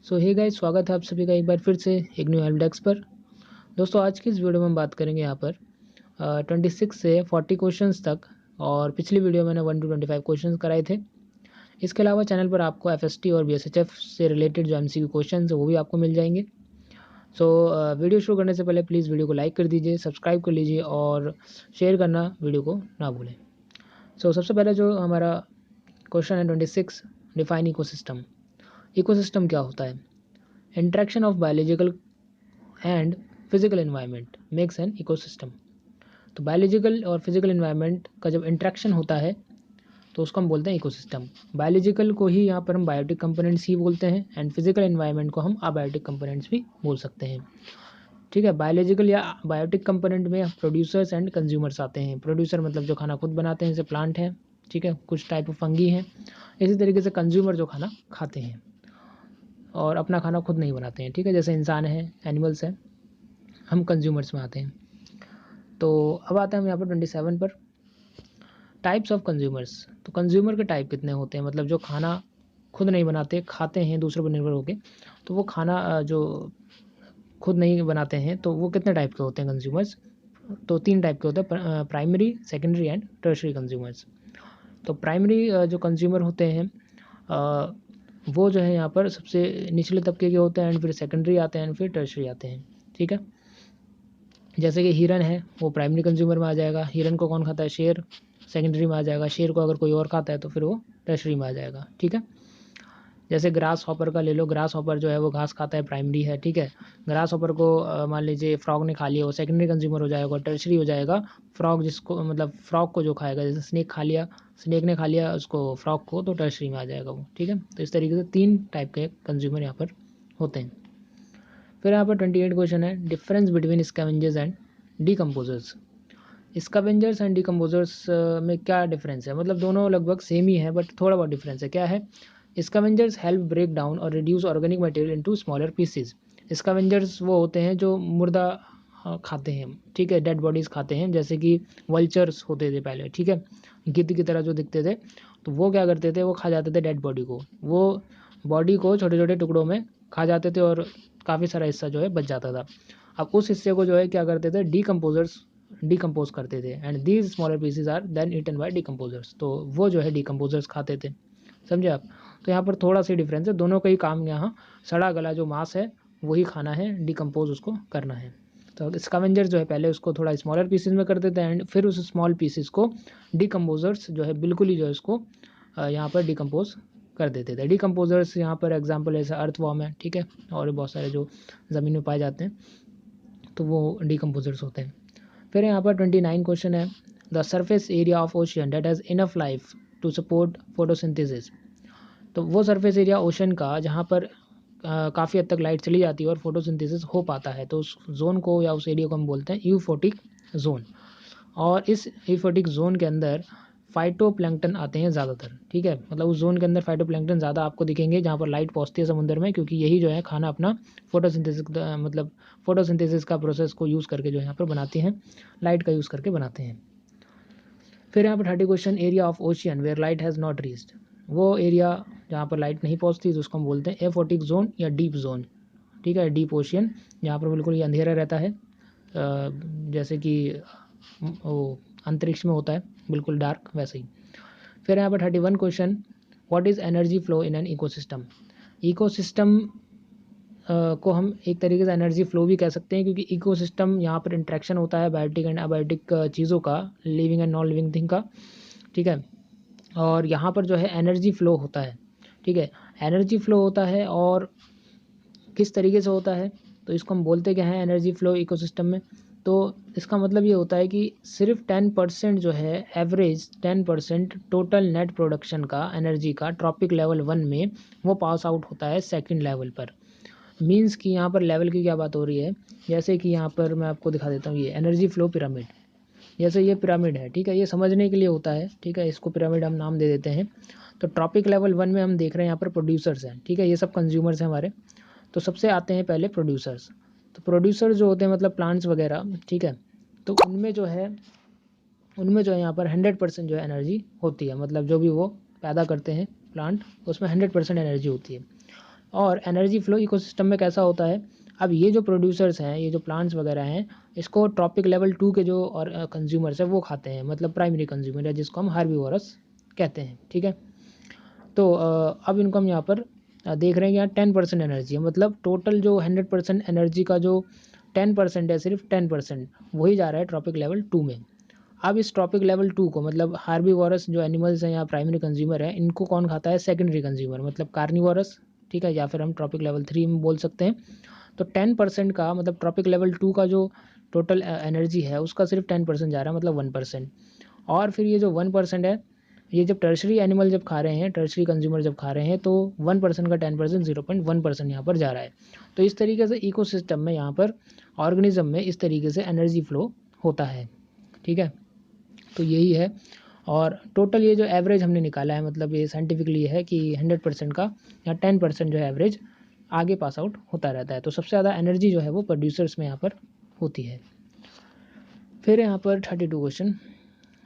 सो hey guys, स्वागत है आप सभी का एक बार फिर से एक न्यू हेल्प डेस्क पर। दोस्तों, आज की इस वीडियो में हम बात करेंगे यहाँ पर 26 से 40 क्वेश्चंस तक। और पिछली वीडियो मैंने 1 to 25 क्वेश्चंस कराए थे। इसके अलावा चैनल पर आपको एफएसटी और बीएसएचएफ से रिलेटेड जो एमसीक्यू क्वेश्चंस है वो भी आपको मिल जाएंगे। सो वीडियो शुरू करने से पहले प्लीज़ वीडियो को लाइक कर दीजिए, सब्सक्राइब कर लीजिए और शेयर करना वीडियो को ना भूलें। सो सबसे पहले जो हमारा क्वेश्चन है 26, डिफाइन इकोसिस्टम। इकोसिस्टम क्या होता है? Interaction of biological and physical environment makes an ecosystem. तो बायोलॉजिकल और फिजिकल एनवायरनमेंट का जब इंटरेक्शन होता है तो उसको हम बोलते हैं इकोसिस्टम। बायोलॉजिकल को ही यहाँ पर हम बायोटिक कंपोनेंट्स ही बोलते हैं एंड फिजिकल एनवायरनमेंट को हम अबायोटिक कंपोनेंट्स भी बोल सकते हैं। ठीक है, बायोलॉजिकल या बायोटिक कंपोनेंट में प्रोड्यूसर्स एंड कंज्यूमर्स आते हैं। प्रोड्यूसर मतलब जो खाना खुद बनाते हैं, जैसे प्लांट है, ठीक है, कुछ टाइप ऑफ फंगी हैं। इसी तरीके से कंज्यूमर जो खाना खाते हैं और अपना खाना खुद नहीं बनाते हैं, ठीक है, जैसे इंसान है, एनिमल्स हैं, हम कंज्यूमर्स में आते हैं। तो अब आते हैं हम यहाँ पर 27 पर, टाइप्स ऑफ कंज्यूमर्स। तो कंज्यूमर के टाइप कितने होते हैं, मतलब जो खाना खुद नहीं बनाते, खाते हैं दूसरों पर निर्भर होकर, तो वो खाना जो खुद नहीं बनाते हैं तो वो कितने टाइप के होते हैं कंज्यूमर्स? तो 3 टाइप के होते हैं, primary, secondary and tertiary consumers. तो प्राइमरी जो कंज्यूमर होते हैं वो जो है यहाँ पर सबसे निचले तबके के होते हैं एंड फिर सेकेंडरी आते हैं एंड फिर टर्शरी आते हैं। ठीक है, जैसे कि हिरन है, वो प्राइमरी कंज्यूमर में आ जाएगा। हिरन को कौन खाता है? शेर, सेकेंडरी में आ जाएगा। शेर को अगर कोई और खाता है तो फिर वो टर्शरी में आ जाएगा। ठीक है, जैसे ग्रास हॉपर का ले लो, ग्रास हॉपर जो है वो घास खाता है, प्राइमरी है। ठीक है, ग्रास हॉपर को मान लीजिए फ्रॉग ने खा लिया, वो सेकेंडरी कंज्यूमर हो जाएगा, टर्शरी हो जाएगा। फ्रॉग जिसको मतलब फ्रॉग को जो खाएगा, जैसे स्नेक खा लिया, स्नेक ने खा लिया उसको, फ्रॉग को, तो टर्शरी में आ जाएगा वो। ठीक है, तो इस तरीके से 3 टाइप के कंज्यूमर यहाँ पर होते हैं। फिर यहाँ पर 28 क्वेश्चन है, difference between scavengers and decomposers. Scavengers and decomposers में क्या डिफरेंस है? मतलब दोनों लगभग सेम ही है बट थोड़ा बहुत डिफरेंस है। क्या है? स्कैवेंजर्स हेल्प ब्रेक डाउन और reduce organic material into smaller pieces. Scavengers वो होते हैं जो मुर्दा खाते हैं, ठीक है, डेड बॉडीज़ खाते हैं, जैसे कि वल्चर्स होते थे पहले, ठीक है, गिद्ध की तरह जो दिखते थे, तो वो क्या करते थे, वो खा जाते थे डेड बॉडी को। वो बॉडी को छोटे छोटे टुकड़ों में खा जाते थे और काफ़ी सारा हिस्सा जो है बच जाता था। अब उस हिस्से को जो है क्या करते थे, डीकम्पोजर्स डिकम्पोज करते थे and these smaller pieces are then eaten by decomposers. तो वो जो है डिकम्पोजर्स खाते थे। समझे आप? तो यहाँ पर थोड़ा सा डिफरेंस है, दोनों का ही काम यहाँ सड़ा गला जो मांस है वही खाना है, डिकम्पोज उसको करना है। तो स्कैवेंजर जो है पहले उसको थोड़ा स्मॉलर पीसेज में कर देते हैं एंड फिर उस स्मॉल पीसेज को डिकम्पोजर्स जो है बिल्कुल ही जो है उसको यहाँ पर डिकम्पोज कर देते थे। डिकम्पोजर्स यहाँ पर एग्जाम्पल ऐसा अर्थवॉर्म है, ठीक है, और बहुत सारे जो ज़मीन में पाए जाते हैं तो वो डिकम्पोजर्स होते हैं। फिर यहाँ पर 29 क्वेश्चन है, the surface area of ocean that has enough life to support photosynthesis. तो वो सरफेस एरिया ओशन का जहाँ पर काफ़ी हद तक लाइट चली जाती है और फोटोसिंथेसिस हो पाता है, तो उस जोन को या उस एरिया को हम बोलते हैं यूफोटिक जोन। और इस यूफोटिक जोन के अंदर फाइटोप्लैंक्टन आते हैं ज़्यादातर। ठीक है, मतलब उस जोन के अंदर फाइटोप्लैंक्टन ज़्यादा आपको दिखेंगे जहाँ पर लाइट पहुँचती है समुद्र में, क्योंकि यही जो है खाना अपना फोटोसिंथेसिस मतलब फोटोसिंथेसिस का प्रोसेस को यूज़ करके जो यहाँ पर बनाते हैं, लाइट का यूज़ करके बनाते हैं। फिर यहाँ पर 30 question, area of ocean where light has not reached. वो एरिया जहाँ पर लाइट नहीं पहुँचती तो उसको हम बोलते हैं एफोटिक जोन या डीप जोन। ठीक है, डीप ओशियन जहाँ पर बिल्कुल ही अंधेरा रहता है, जैसे कि वो अंतरिक्ष में होता है बिल्कुल डार्क, वैसे ही। फिर यहाँ पर 31 question, what is energy flow in an ecosystem. Ecosystem को हम एक तरीके से एनर्जी फ्लो भी कह सकते हैं, क्योंकि इकोसिस्टम यहाँ पर इंट्रैक्शन होता है बायोटिक एंड अबायोटिक चीज़ों का, living and non living thing का। ठीक है, और यहाँ पर जो है एनर्जी फ्लो होता है। ठीक है, एनर्जी फ्लो होता है और किस तरीके से होता है, तो इसको हम बोलते क्या है एनर्जी फ्लो इकोसिस्टम में। तो इसका मतलब ये होता है कि सिर्फ 10% जो है, एवरेज 10% टोटल नेट प्रोडक्शन का एनर्जी का ट्रॉपिक लेवल 1 में वो पास आउट होता है सेकंड लेवल पर। मींस कि यहाँ पर लेवल की क्या बात हो रही है, जैसे कि यहाँ पर मैं आपको दिखा देता हूँ, ये एनर्जी फ्लो पिरामिड, जैसे ये पिरामिड है, ठीक है, ये समझने के लिए होता है, ठीक है, इसको पिरामिड हम नाम दे देते हैं। तो ट्रॉपिक लेवल 1 में हम देख रहे हैं यहाँ पर प्रोड्यूसर्स हैं, ठीक है, ये सब कंज्यूमर्स हैं हमारे। तो सबसे आते हैं पहले प्रोड्यूसर्स। तो प्रोड्यूसर जो होते हैं मतलब प्लांट्स वगैरह, ठीक है, तो उनमें जो है यहाँ पर 100% जो है एनर्जी होती है, मतलब जो भी वो पैदा करते हैं प्लांट, उसमें 100% एनर्जी होती है। और एनर्जी फ्लो इकोसिस्टम में कैसा होता है, अब ये जो प्रोड्यूसर्स हैं, ये जो प्लांट्स वगैरह हैं, इसको ट्रॉपिक लेवल 2 के जो और कंज्यूमर्स हैं वो खाते हैं, मतलब प्राइमरी कंज्यूमर है जिसको हम हार्बीवोरस कहते हैं, ठीक है। तो अब इनको हम यहाँ पर देख रहे हैं कि यहाँ 10% एनर्जी है, मतलब टोटल जो 100% एनर्जी का जो 10% है, सिर्फ 10% वही जा रहा है ट्रॉपिक लेवल 2 में। अब इस ट्रॉपिक लेवल 2 को, मतलब हार्बीवोरस जो एनिमल्स हैं या प्राइमरी कंज्यूमर है, इनको कौन खाता है, सेकेंडरी कंज्यूमर, मतलब कार्निवोरस, ठीक है, या फिर हम ट्रॉपिक लेवल 3 में बोल सकते हैं। तो 10% का मतलब ट्रॉपिक लेवल 2 का जो टोटल एनर्जी है उसका सिर्फ 10% जा रहा है, मतलब 1%। और फिर ये जो 1% है, ये जब टर्शरी एनिमल जब खा रहे हैं, टर्शरी कंज्यूमर जब खा रहे हैं, तो 1% का 10% 0.1% यहाँ पर जा रहा है। तो इस तरीके से इकोसिस्टम में यहाँ पर ऑर्गेनिज्म में इस तरीके से एनर्जी फ्लो होता है, ठीक है। तो यही है। और टोटल ये जो एवरेज हमने निकाला है, मतलब ये साइंटिफिकली है कि 100% का या 10% जो है एवरेज आगे पास आउट होता रहता है। तो सबसे ज़्यादा एनर्जी जो है वो प्रोड्यूसर्स में यहाँ पर होती है। फिर यहाँ पर 32 question,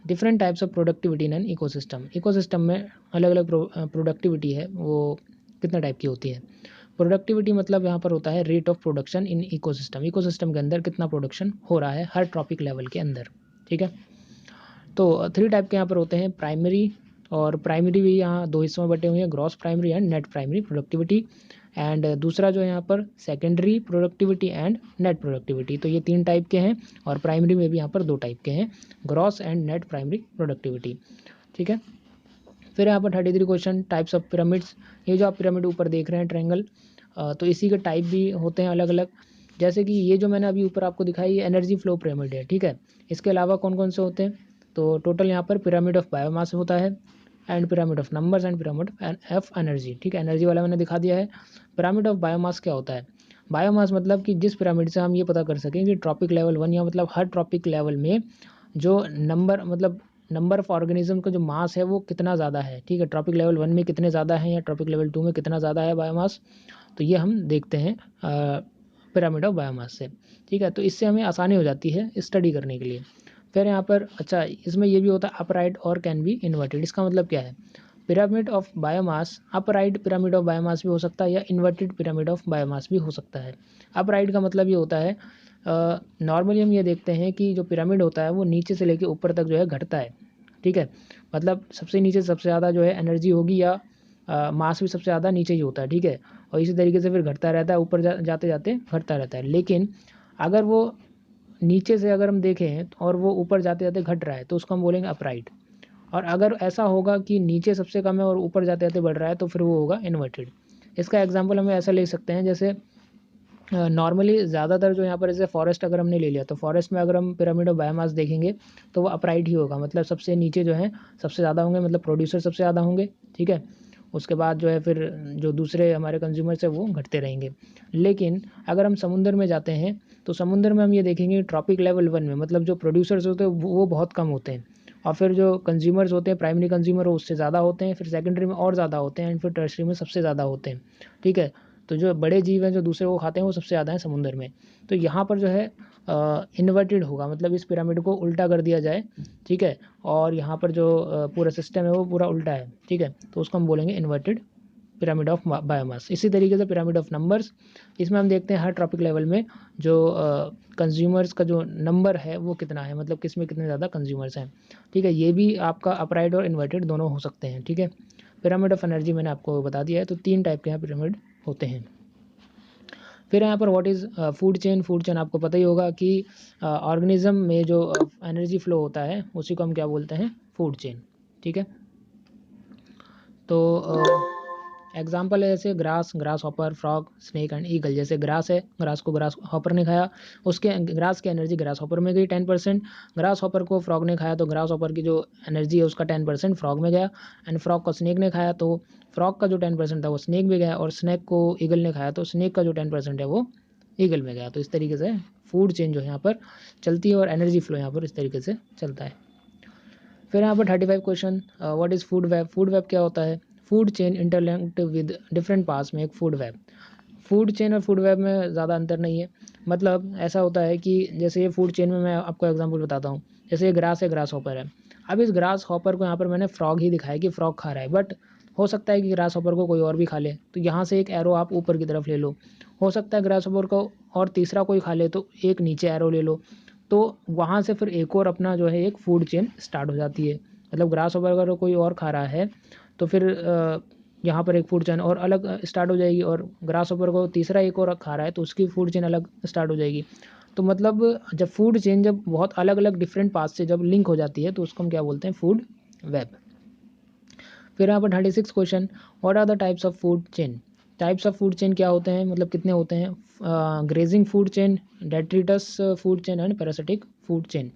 different types of productivity in an ecosystem. Ecosystem में अलग अलग प्रोडक्टिविटी है वो कितना टाइप की होती है। प्रोडक्टिविटी मतलब यहाँ पर होता है rate of production in ecosystem, ecosystem के अंदर कितना प्रोडक्शन हो रहा है हर ट्रॉपिक लेवल के अंदर, ठीक है। तो 3 टाइप के यहाँ पर होते हैं, प्राइमरी, और प्राइमरी भी यहाँ 2 हिस्सों में बटे हुए हैं, gross primary and net primary productivity. And दूसरा जो है यहाँ पर secondary productivity and net productivity. तो ये 3 टाइप के हैं, और प्राइमरी में भी यहाँ पर 2 टाइप के हैं, gross and net primary productivity, ठीक है। फिर यहाँ पर 33 क्वेश्चन, टाइप्स ऑफ पिरामिड्स। ये जो आप पिरामिड ऊपर देख रहे हैं ट्रायंगल, तो इसी के टाइप भी होते हैं अलग अलग। जैसे कि ये जो मैंने अभी ऊपर आपको दिखाई, ये एनर्जी फ्लो पिरामिड है, ठीक है। इसके अलावा कौन कौन से होते हैं, तो टोटल यहाँ पर पिरामिड ऑफ बायोमास होता है, and pyramid of numbers and pyramid of energy, ठीक है। एनर्जी वाला मैंने दिखा दिया है। पिरामिड ऑफ बायोमास क्या होता है, बायोमास मतलब कि जिस पिरामिड से हम ये पता कर सकें कि ट्रॉपिक लेवल 1 या मतलब हर ट्रॉपिक लेवल में जो नंबर, मतलब नंबर ऑफ ऑर्गेनिज्म का जो मास है वो कितना ज़्यादा है, ठीक है। ट्रॉपिक लेवल 1 में कितने ज़्यादा है या ट्रॉपिक लेवल 2 में कितना ज़्यादा है बायोमास, तो ये हम देखते हैं पिरामिड ऑफ बायोमास से, ठीक है। तो इससे हमें आसानी हो जाती है स्टडी करने के लिए। फिर यहाँ पर अच्छा, इसमें ये भी होता है अपराइट और कैन बी इन्वर्टेड। इसका मतलब क्या है, pyramid of biomass, upright pyramid of biomass भी हो सकता है या इन्वर्टेड पिरामिड ऑफ बायोमास भी हो सकता है। अपराइट का मतलब ये होता है, नॉर्मली हम ये देखते हैं कि जो पिरामिड होता है वो नीचे से लेके ऊपर तक जो है घटता है, ठीक है। मतलब सबसे नीचे सबसे ज़्यादा जो है एनर्जी होगी, या मास भी सबसे ज़्यादा नीचे ही होता है, ठीक है। और इसी तरीके से फिर घटता रहता है, ऊपर जाते जाते घटता रहता है। लेकिन अगर वो नीचे से अगर हम देखें और वो ऊपर जाते जाते घट रहा है, तो उसको हम बोलेंगे अपराइट। और अगर ऐसा होगा कि नीचे सबसे कम है और ऊपर जाते जाते बढ़ रहा है, तो फिर वो होगा इन्वर्टेड। इसका एग्जांपल हमें ऐसा ले सकते हैं, जैसे नॉर्मली ज़्यादातर जो यहाँ पर जैसे फॉरेस्ट अगर हमने ले लिया, तो फॉरेस्ट में अगर हम पिरामिड ऑफ बायोमास देखेंगे तो वो अपराइट ही होगा, मतलब सबसे नीचे जो है सबसे ज़्यादा होंगे, मतलब प्रोड्यूसर सबसे ज़्यादा होंगे, ठीक है। उसके बाद जो है फिर जो दूसरे हमारे कंज्यूमर्स है वो घटते रहेंगे। लेकिन अगर हम समुद्र में जाते हैं, तो समुद्र में हम ये देखेंगे ट्रॉपिक लेवल 1 में मतलब जो प्रोड्यूसर्स होते हैं वो बहुत कम होते हैं, और फिर जो कंज्यूमर्स होते हैं प्राइमरी कंज्यूमर वो उससे ज़्यादा होते हैं, फिर सेकेंडरी में और ज़्यादा होते हैं, एंड फिर टर्शरी में सबसे ज़्यादा होते हैं, ठीक है। तो जो बड़े जीव हैं जो दूसरे को खाते हैं वो सबसे ज़्यादा है समुद्र में। तो यहाँ पर जो है इन्वर्टेड होगा, मतलब इस पिरामिड को उल्टा कर दिया जाए, ठीक है। और यहाँ पर जो पूरा सिस्टम है वो पूरा उल्टा है, ठीक है। तो उसको हम बोलेंगे इन्वर्टेड पिरामिड ऑफ बायोमास। इसी तरीके से पिरामिड ऑफ नंबर्स, इसमें हम देखते हैं हर ट्रॉपिक लेवल में जो कंज्यूमर्स का जो नंबर है वो कितना है, मतलब किस में कितने ज़्यादा कंज्यूमर्स हैं, ठीक है। ये भी आपका अपराइट और इन्वर्टेड दोनों हो सकते हैं, ठीक है। पिरामिड ऑफ एनर्जी मैंने आपको बता दिया है। तो 3 टाइप के यहाँ पिरामिड होते हैं। फिर यहाँ पर what is food chain. Food chain आपको पता ही होगा कि ऑर्गेनिज्म में जो एनर्जी फ्लो होता है उसी को हम क्या बोलते हैं, फूड चेन, ठीक है। तो एग्जाम्पल है जैसे grass, grass hopper, frog, snake and eagle. जैसे ग्रास है, ग्रास को ग्रास हॉपर ने खाया, उसके ग्रास की एनर्जी ग्रास हॉपर में गई 10%। ग्रास हॉपर को फ्रॉग ने खाया तो ग्रास हॉपर की जो एनर्जी है उसका 10% फ्रॉग में गया। एंड फ्रॉग को स्नेक ने खाया तो फ्रॉग का जो 10% था वो स्नेक में गया, और स्नेक को ईगल ने खाया तो स्नेक का जो 10% है वो ईगल में गया। तो इस तरीके से फूड चेन जो है यहाँ पर चलती है, और एनर्जी फ्लो यहाँ पर इस तरीके से चलता है। फिर यहाँ पर 35 question, what is food web. Food web क्या होता है, food chain interlinked with different parts में एक फूड वेब। फूड चेन और फूड वेब में ज़्यादा अंतर नहीं है। मतलब ऐसा होता है कि जैसे ये फूड चेन में मैं आपको एग्जांपल बताता हूँ, जैसे ये ग्रास है, ग्रास हॉपर है। अब इस ग्रास हॉपर को यहाँ पर मैंने फ्रॉग ही दिखाया कि फ्रॉग खा रहा है, बट हो सकता है कि ग्रास हॉपर को कोई और भी खा ले, तो यहाँ से एक एरो आप ऊपर की तरफ ले लो। हो सकता है ग्रास हॉपर को और तीसरा कोई खा ले, तो एक नीचे एरो ले लो। तो वहाँ से फिर एक और अपना जो है एक फूड चेन स्टार्ट हो जाती है। मतलब ग्रास हॉपर अगर कोई और खा रहा है तो फिर यहाँ पर एक फूड चेन और अलग स्टार्ट हो जाएगी, और ग्रास हॉपर को तीसरा एक और खा रहा है तो उसकी फूड चेन अलग स्टार्ट हो जाएगी। तो मतलब जब फूड चेन जब बहुत अलग अलग डिफरेंट पाथ से जब लिंक हो जाती है तो उसको हम क्या बोलते हैं, फूड वेब। फिर यहाँ पर 36 question, what are the types of food chain. Types of food chain क्या होते हैं, मतलब कितने होते हैं। Grazing food chain, detritus food chain and parasitic food chain.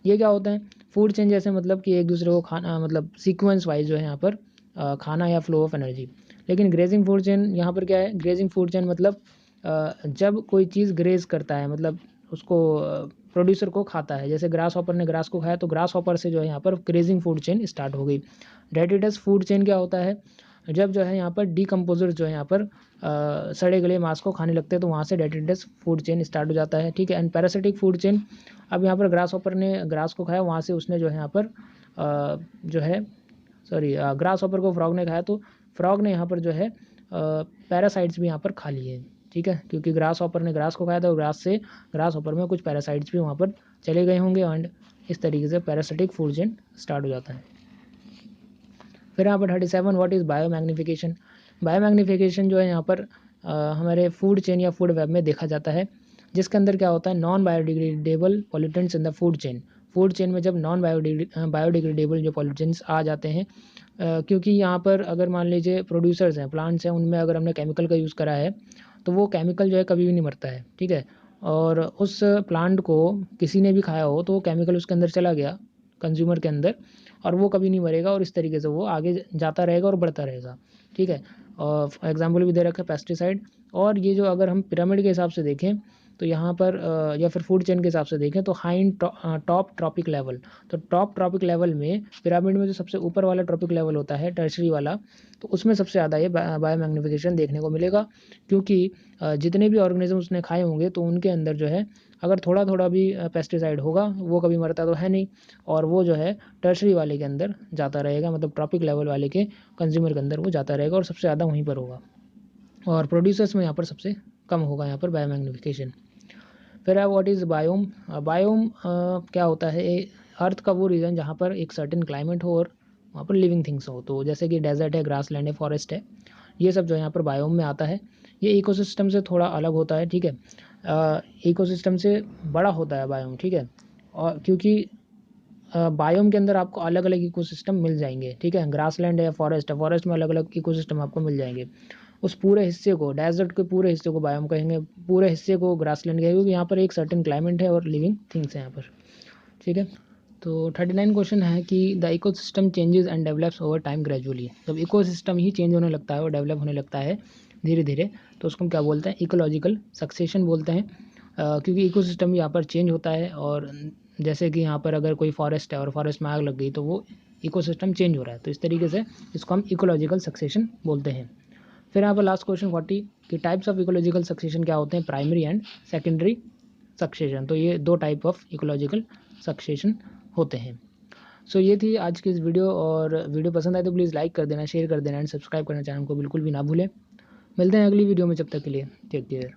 ये क्या होता है, फूड चेन जैसे मतलब कि एक दूसरे को खाना, मतलब सीक्वेंस वाइज जो है यहाँ पर खाना या फ्लो ऑफ एनर्जी। लेकिन ग्रेजिंग फूड चेन यहाँ पर क्या है, ग्रेजिंग फूड चेन मतलब जब कोई चीज़ ग्रेज करता है, मतलब उसको प्रोड्यूसर को खाता है। जैसे ग्रास हॉपर ने ग्रास को खाया तो ग्रास हॉपर से जो है यहाँ पर ग्रेजिंग फूड चेन स्टार्ट हो गई। डेट्रिटस फूड चेन क्या होता है, जब जो है यहाँ पर डीकम्पोजर जो है यहाँ पर सड़े गले मांस को खाने लगते हैं, तो वहाँ से डेट्रिटस फूड चेन स्टार्ट हो जाता है, ठीक है। एंड पैरासिटिक फूड चेन, अब यहाँ पर ग्रास हॉपर ने ग्रास को खाया, वहाँ से उसने जो है यहाँ पर जो है ग्रास हॉपर को फ्रॉग ने खाया, तो फ्रॉग ने यहाँ पर जो है पैरासाइट्स भी यहाँ पर खा लिए, ठीक है। क्योंकि ग्रास हॉपर ने ग्रास को खाया था, ग्रास से ग्रास हॉपर में कुछ पैरासाइट्स भी वहाँ पर चले गए होंगे, एंड इस तरीके से पैरासिटिक फूड चेन स्टार्ट हो जाता है। फिर यहाँ पर 37, what is bio magnification. Bio magnification जो है यहाँ पर हमारे फूड चेन या फूड वेब में देखा जाता है, जिसके अंदर क्या होता है, non biodegradable pollutants in the food chain. Food chain में जब नॉन बायोडिग्रेडेबल जो पॉल्यूटेंट्स आ जाते हैं, क्योंकि यहाँ पर अगर मान लीजिए प्रोड्यूसर्स हैं, प्लांट्स हैं, उनमें अगर हमने केमिकल का यूज़ करा है तो वो केमिकल जो है कभी भी नहीं मरता है, ठीक है। और उस प्लांट को किसी ने भी खाया हो तो वो केमिकल उसके अंदर चला गया कंज्यूमर के अंदर, और वो कभी नहीं मरेगा, और इस तरीके से वो आगे जाता रहेगा और बढ़ता रहेगा, ठीक है। और एग्जाम्पल भी दे रखा है पेस्टिसाइड। और ये जो अगर हम पिरामिड के हिसाब से देखें तो यहाँ पर या फिर फूड चेन के हिसाब से देखें तो हाई टॉप ट्रॉपिक लेवल, तो टॉप ट्रॉपिक लेवल में पिरामिड में जो सबसे ऊपर वाला ट्रॉपिक लेवल होता है टर्शरी वाला, तो उसमें सबसे ज़्यादा ये बायो मैग्निफिकेशन देखने को मिलेगा। क्योंकि जितने भी ऑर्गेनिज्म उसने खाए होंगे तो उनके अंदर जो है अगर थोड़ा थोड़ा भी पेस्टिसाइड होगा, वो कभी मरता तो है नहीं, और वो जो है टर्शरी वाले के अंदर जाता रहेगा, मतलब ट्रॉपिक लेवल वाले के कंज्यूमर के अंदर वो जाता रहेगा, और सबसे ज़्यादा वहीं पर होगा, और प्रोड्यूसर्स में यहाँ पर सबसे कम होगा यहाँ पर बायो मैग्निफिकेशन। फिर है व्हाट इज़ बायोम। बायोम क्या होता है, अर्थ का वो रीजन जहाँ पर एक सर्टेन क्लाइमेट हो और वहाँ पर लिविंग थिंग्स हो। तो जैसे कि डेजर्ट है, ग्रास लैंड है, फॉरेस्ट है, ये सब जो है यहाँ पर बायोम में आता है। ये इकोसिस्टम से थोड़ा अलग होता है, ठीक है। इकोसिस्टम से बड़ा होता है बायोम, ठीक है। और क्योंकि बायोम के अंदर आपको अलग अलग इकोसिस्टम मिल जाएंगे, ठीक है। ग्रास लैंड है, फॉरेस्ट है, फॉरेस्ट में अलग अलग इकोसिस्टम आपको मिल जाएंगे। उस पूरे हिस्से को, डेजर्ट के पूरे हिस्से को बायोम कहेंगे, पूरे हिस्से को ग्रासलैंड कहेंगे, क्योंकि यहाँ पर एक सर्टेन क्लाइमेट है और लिविंग थिंग्स हैं यहाँ पर, ठीक है। तो 39 क्वेश्चन है कि the ecosystem changes and develops over time gradually. जब इकोसिस्टम ही चेंज होने लगता है और डेवलप होने लगता है धीरे धीरे, तो उसको हम क्या बोलते हैं, इकोलॉजिकल सक्सेशन बोलते हैं। क्योंकि इकोसिस्टम यहाँ पर चेंज होता है, और जैसे कि यहाँ पर अगर कोई फॉरेस्ट है और फॉरेस्ट में आग लग गई तो वो इकोसिस्टम चेंज हो रहा है, तो इस तरीके से इसको हम इकोलॉजिकल सक्सेशन बोलते हैं। फिर यहाँ पर लास्ट क्वेश्चन 40 कि टाइप्स ऑफ इकोलॉजिकल सक्सेशन क्या होते हैं, प्राइमरी एंड सेकेंडरी सक्सेशन। तो ये दो टाइप ऑफ इकोलॉजिकल सक्सेशन होते हैं। सो ये थी आज की इस वीडियो, और वीडियो पसंद आए तो प्लीज़ लाइक कर देना, शेयर कर देना एंड सब्सक्राइब करना चैनल को बिल्कुल भी ना भूलें। मिलते हैं अगली वीडियो में, जब तक के लिए टेक केयर।